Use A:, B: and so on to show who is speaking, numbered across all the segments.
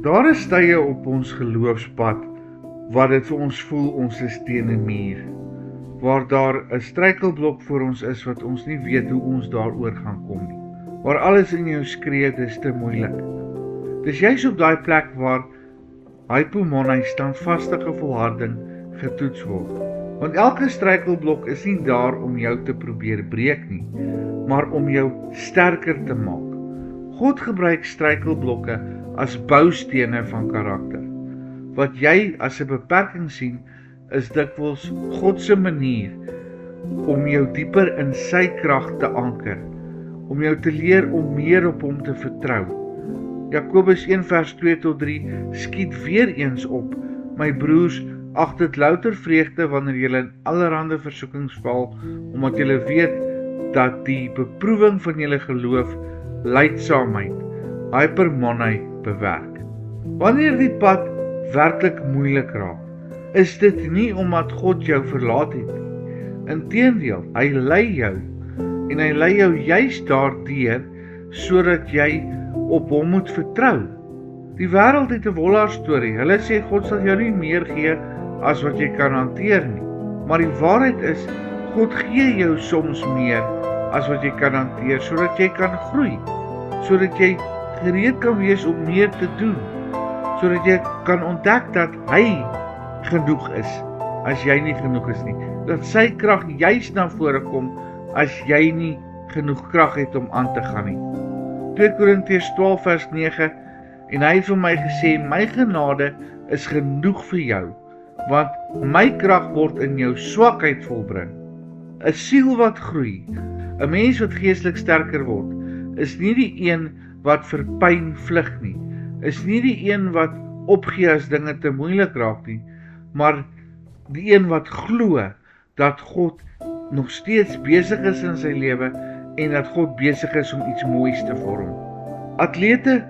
A: Daar is tye op ons geloofspad waar dit vir ons voel ons is teen 'n muur, waar daar 'n struikelblok voor ons is wat ons nie weet hoe ons daaroor gaan kom nie, waar alles in jou skree, dis te moeilik. Dis juist op daai plek waar hypomone, standvastige volharding, getoets word. Want elke struikelblok is nie daar om jou te probeer breek nie, maar om jou sterker te maak. God gebruik struikelblokke as boustene van karakter. Wat jy as 'n beperking sien, is dikwels God se manier om jou dieper in sy krag te anker, om jou te leer om meer op hom te vertrou. Jakobus 1 vers 2-3 skiet weer eens op: my broers, ag dit louter vreugde wanneer julle in allerhande versoekings val, omdat julle weet dat die beproewing van julle geloof lydsaamheid, hypermonai, bewerk. Wanneer die pad werklik moeilik raak, is dit nie omdat God jou verlaat het nie. Inteendeel, hy lei jou, en hy lei jou juist daardeur, sodat jy op hom moet vertrou. Die wêreld het 'n wollarstorie. Hulle sê God sal jou nie meer gee as wat jy kan hanteer nie. Maar die waarheid is, God gee jou soms meer as wat jy kan hanteer, sodat jy kan groei, sodat jy gereed kan wees om meer te doen, sodat jy kan ontdek dat hy genoeg is as jy nie genoeg is nie, dat sy krag juist na vore kom as jy nie genoeg krag het om aan te gaan nie. 2 Korintiërs 12 vers 9, en hy het vir my gesê, my genade is genoeg vir jou, want my krag word in jou swakheid volbring. 'n Siel wat groei, 'n mens wat geestelik sterker word, is nie die een wat vir pyn vlug nie, is nie die een wat opgee as dinge te moeilik raak nie, maar die een wat glo dat God nog steeds besig is in sy lewe en dat God besig is om iets moois te vorm. Atlete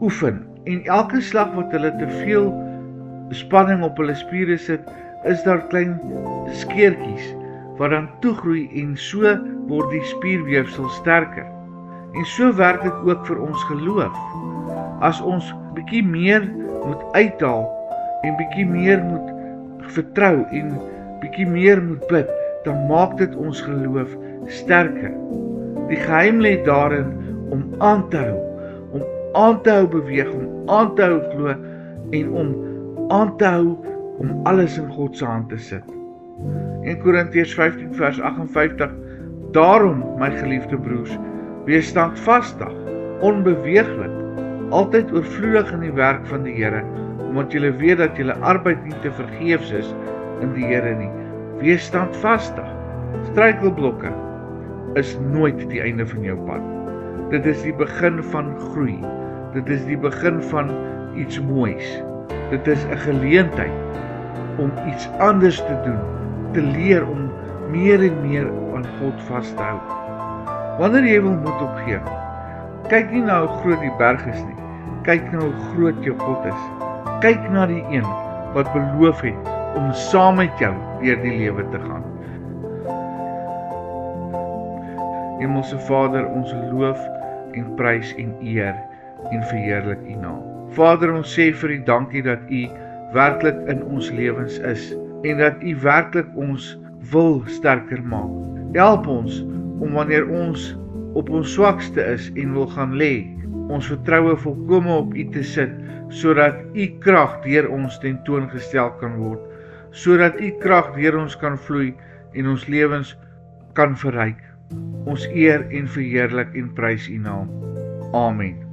A: oefen en elke slag wat hulle te veel spanning op hulle spiere sit, is daar klein skeertjies wat dan toegroei en so word die spierweefsel sterker. En so werk dit ook vir ons geloof. As ons bietjie meer moet uithaal en bietjie meer moet vertrou en bietjie meer moet bid, dan maak dit ons geloof sterker. Die geheim lê daarin om aan te hou beweeg, om aan te hou glo en om aan te hou om alles in God se hand te sit. 1 Korintiërs 15 vers 58, daarom, my geliefde broers, wees standvastig, onbeweeglik, altyd oorvloedig in die werk van die Here, omdat julle weet dat julle arbeid nie te vergeefs is in die Here nie. Wees standvastig. Struikelblokke is nooit die einde van jou pad. Dit is die begin van groei. Dit is die begin van iets moois. Dit is 'n geleentheid om iets anders te doen, te leer om meer en meer aan God vas te hou. Wanneer jy wil moed opgee, kyk nie na hoe groot die berg is nie, kyk na hoe groot jou God is. Kyk na die een wat beloof het om saam met jou deur die lewe te gaan. Hemelse Vader, ons loof en prys en eer en verheerlik U naam. Vader, ons sê vir U dankie dat U werklik in ons lewens is en dat U werklik ons wil sterker maak. Help ons om wanneer ons op ons swakste is en wil gaan lê, ons vertroue volkome op U te sit, sodat U krag deur ons tentoongestel kan word, sodat U krag deur ons kan vloei en ons lewens kan verryk. Ons eer en verheerlik en prys U naam. Amen.